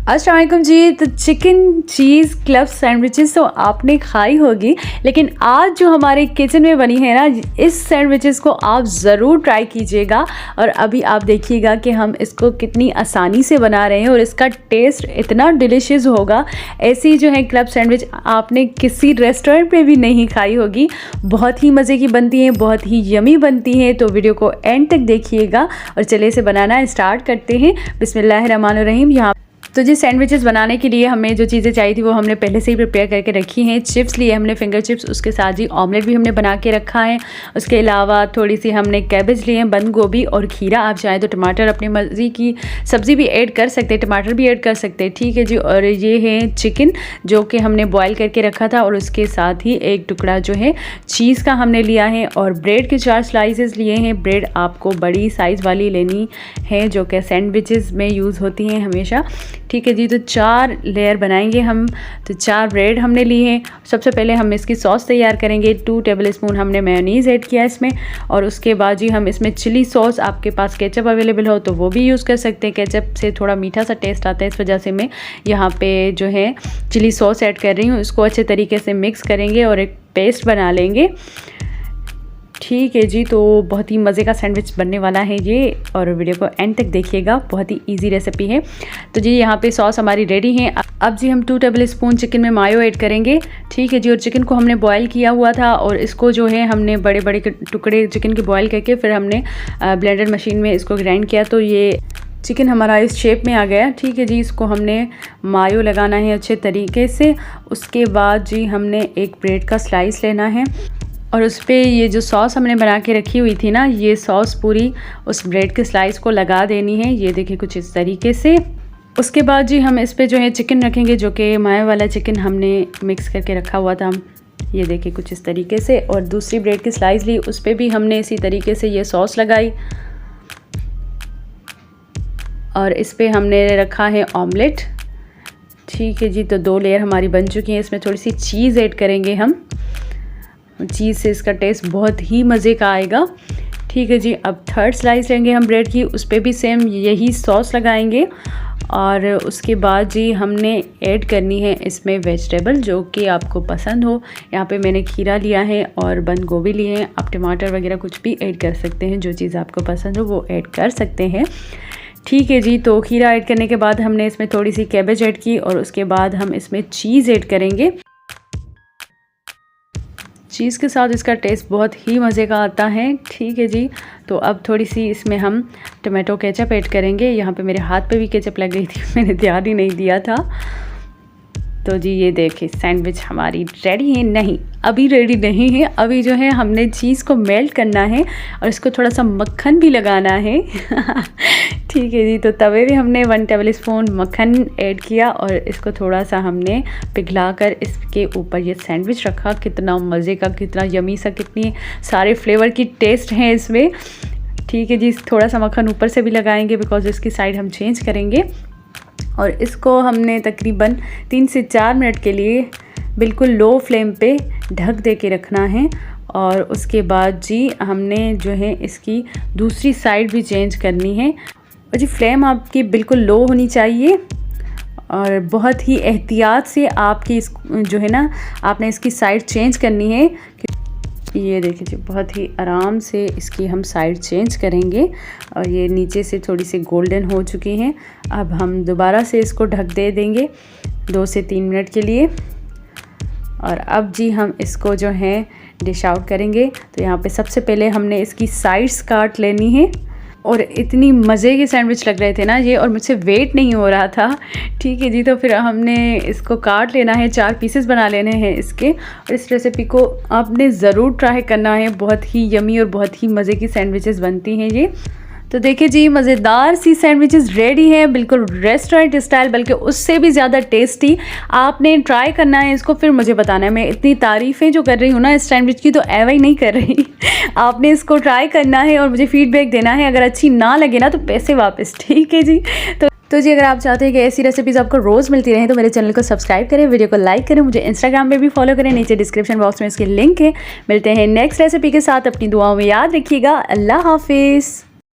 अस्सलाम वालेकुम जी। तो चिकन चीज़ क्लब सैंडविचेस तो आपने खाई होगी, लेकिन आज जो हमारे किचन में बनी है ना, इस सैंडविचेस को आप ज़रूर ट्राई कीजिएगा। और अभी आप देखिएगा कि हम इसको कितनी आसानी से बना रहे हैं और इसका टेस्ट इतना डिलीशियस होगा। ऐसी जो है क्लब सैंडविच आपने किसी रेस्टोरेंट में भी नहीं खाई होगी। बहुत ही मज़े की बनती हैं, बहुत ही यमी बनती हैं। तो वीडियो को एंड तक देखिएगा और चलिए इसे बनाना स्टार्ट करते हैं। बिस्मिल्लाहिर्रहमानिर्रहीम। यहाँ तो जी सैंडविचेस बनाने के लिए हमें जो चीज़ें चाहिए थी वो हमने पहले से ही प्रिपेयर करके रखी हैं। चिप्स लिए हमने, फिंगर चिप्स, उसके साथ ही ऑमलेट भी हमने बना के रखा है। उसके अलावा थोड़ी सी हमने कैबेज लिए हैं, बंद गोभी और खीरा। आप चाहें तो टमाटर, अपनी मर्ज़ी की सब्ज़ी भी ऐड कर सकते हैं, टमाटर भी ऐड कर सकते हैं, ठीक है जी। और ये है चिकन जो कि हमने बॉयल करके रखा था, और उसके साथ ही एक टुकड़ा जो है चीज़ का हमने लिया है। और ब्रेड के 4 स्लाइसेस लिए हैं। ब्रेड आपको बड़ी साइज़ वाली लेनी है जो कि सैंडविचेस में यूज़ होती हैं हमेशा, ठीक है जी। तो 4 लेयर बनाएंगे हम। तो 4 ब्रेड हमने लिए हैं। सबसे पहले हम इसकी सॉस तैयार करेंगे। 2 टेबलस्पून हमने मेयोनीज़ ऐड किया इसमें। और उसके बाद जी हम इसमें चिली सॉस, आपके पास केचप अवेलेबल हो तो वो भी यूज़ कर सकते हैं। केचप से थोड़ा मीठा सा टेस्ट आता है, इस वजह से मैं यहाँ पे जो है चिली सॉस ऐड कर रही हूँ। इसको अच्छे तरीके से मिक्स करेंगे और एक पेस्ट बना लेंगे, ठीक है जी। तो बहुत ही मज़े का सैंडविच बनने वाला है ये, और वीडियो को एंड तक देखिएगा। बहुत ही इजी रेसिपी है। तो जी यहाँ पे सॉस हमारी रेडी है। अब जी हम 2 टेबलस्पून चिकन में मायो ऐड करेंगे, ठीक है जी। और चिकन को हमने बॉयल किया हुआ था, और इसको जो है हमने बड़े बड़े टुकड़े चिकन के बॉयल करके फिर हमने ब्लेंडर मशीन में इसको ग्राइंड किया। तो ये चिकन हमारा इस शेप में आ गया, ठीक है जी। इसको हमने मायो लगाना है अच्छे तरीके से। उसके बाद जी हमने एक ब्रेड का स्लाइस लेना है, और उस पर ये जो सॉस हमने बना के रखी हुई थी ना, ये सॉस पूरी उस ब्रेड के स्लाइस को लगा देनी है। ये देखिए कुछ इस तरीके से। उसके बाद जी हम इस पर जो है चिकन रखेंगे, जो कि मायो वाला चिकन हमने मिक्स करके रखा हुआ था। ये देखिए कुछ इस तरीके से। और दूसरी ब्रेड की स्लाइस ली, उस पर भी हमने इसी तरीके से ये सॉस लगाई। और इस पर हमने रखा है ऑमलेट, ठीक है जी। तो 2 लेयर हमारी बन चुकी हैं। इसमें थोड़ी सी चीज़ ऐड करेंगे हम। चीज़ से इसका टेस्ट बहुत ही मज़े का आएगा, ठीक है जी। अब 3rd स्लाइस लेंगे हम ब्रेड की, उस पर भी सेम यही सॉस लगाएंगे। और उसके बाद जी हमने ऐड करनी है इसमें वेजिटेबल जो कि आपको पसंद हो। यहाँ पे मैंने खीरा लिया है और बंद गोभी लिए हैं। आप टमाटर वगैरह कुछ भी ऐड कर सकते हैं, जो चीज़ आपको पसंद हो वो ऐड कर सकते हैं, ठीक है जी। तो खीरा ऐड करने के बाद हमने इसमें थोड़ी सी कैबेज ऐड की, और उसके बाद हम इसमें चीज़ ऐड करेंगे। चीज़ के साथ इसका टेस्ट बहुत ही मज़े का आता है, ठीक है जी। तो अब थोड़ी सी इसमें हम टमाटो केचप ऐड करेंगे। यहाँ पे मेरे हाथ पे भी केचप लग गई थी, मैंने ध्यान ही नहीं दिया था। तो जी ये देखिए सैंडविच हमारी रेडी है। नहीं, अभी रेडी नहीं है। अभी जो है हमने चीज़ को मेल्ट करना है और इसको थोड़ा सा मक्खन भी लगाना है ठीक है जी। तो तवे भी हमने 1 टेबलस्पून मक्खन ऐड किया, और इसको थोड़ा सा हमने पिघलाकर इसके ऊपर ये सैंडविच रखा। कितना मज़े का, कितना यमी सा, कितनी सारे फ्लेवर की टेस्ट हैं इसमें, ठीक है जी। थोड़ा सा मक्खन ऊपर से भी लगाएंगे बिकॉज इसकी साइड हम चेंज करेंगे। और इसको हमने तकरीबन 3 से 4 मिनट के लिए बिल्कुल लो फ्लेम पे ढक दे के रखना है। और उसके बाद जी हमने जो है इसकी दूसरी साइड भी चेंज करनी है। और जी फ्लेम आपकी बिल्कुल लो होनी चाहिए, और बहुत ही एहतियात से आपकी इस जो है ना, आपने इसकी साइड चेंज करनी है। ये देखिए जी बहुत ही आराम से इसकी हम साइड चेंज करेंगे। और ये नीचे से थोड़ी सी गोल्डन हो चुकी हैं। अब हम दोबारा से इसको ढक दे देंगे 2 से 3 मिनट के लिए। और अब जी हम इसको जो है डिश आउट करेंगे। तो यहाँ पे सबसे पहले हमने इसकी साइड्स काट लेनी है। और इतनी मज़े के सैंडविच लग रहे थे ना ये, और मुझसे वेट नहीं हो रहा था, ठीक है जी। तो फिर हमने इसको काट लेना है, 4 पीसेस बना लेने हैं इसके। और इस रेसिपी को आपने ज़रूर ट्राई करना है। बहुत ही यमी और बहुत ही मज़े की सैंडविचेस बनती हैं ये। तो देखिए जी मज़ेदार सी सैंडविचेस रेडी हैं, बिल्कुल रेस्टोरेंट स्टाइल, बल्कि उससे भी ज़्यादा टेस्टी। आपने ट्राई करना है इसको, फिर मुझे बताना है। मैं इतनी तारीफ़ें जो कर रही हूँ ना इस सैंडविच की, तो एवं ही नहीं कर रही आपने इसको ट्राई करना है और मुझे फीडबैक देना है। अगर अच्छी ना लगे ना तो पैसे वापस, ठीक है जी। तो जी अगर आप चाहते हैं कि ऐसी रेसिपीज़ आपको रोज़ मिलती रहें तो मेरे चैनल को सब्सक्राइब करें, वीडियो को लाइक करें, मुझे इंस्टाग्राम पे भी फॉलो करें। नीचे डिस्क्रिप्शन बॉक्स में इसकी लिंक है। मिलते हैं नेक्स्ट रेसिपी के साथ। अपनी दुआओं में याद रखिएगा। अल्लाह हाफिज़।